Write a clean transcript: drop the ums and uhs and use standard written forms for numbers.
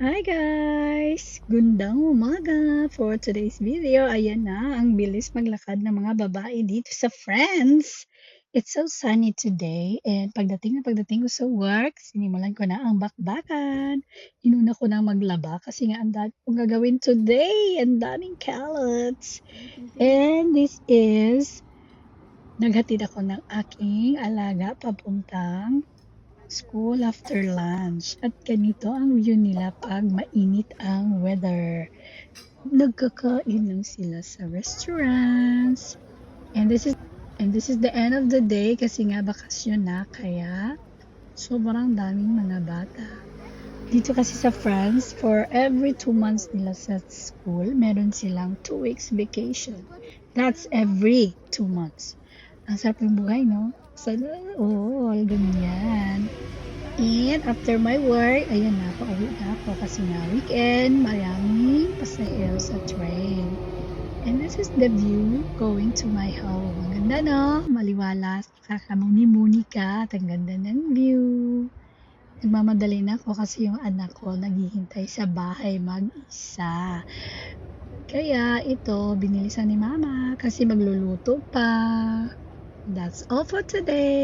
Hi guys! Gandang umaga! For today's video, ayan na, ang bilis maglakad ng mga babae dito sa France. It's so sunny today and pagdating ko sa work, sinimulan ko na ang bakbakan. Inuna ko na maglaba kasi nga ang dami kong gagawin today. Ang daming calots. And this is, naghatid ako ng aking alaga papuntang school after lunch. At ganito ang view nila pag mainit ang weather. Nagkakain lang sila sa restaurants. And this is the end of the day kasi nga bakasyon na kaya sobrang daming mga bata. Dito kasi sa France, for every 2 months nila sa school, meron silang 2 weeks vacation. That's every 2 months. Ang sarap ng buhay, no? Sana all, ganyan. And after my work, ayan na, pauwi na ako kasi nga weekend, maraming pasahero sa train. And this is the view going to my home. Ang ganda, no? Maliwalas, kakamuni-muni ka, at ang ganda ng view. Nagmamadali na ako kasi yung anak ko naghihintay sa bahay mag-isa. Kaya ito, binilisan ni mama kasi magluluto pa. That's all for today.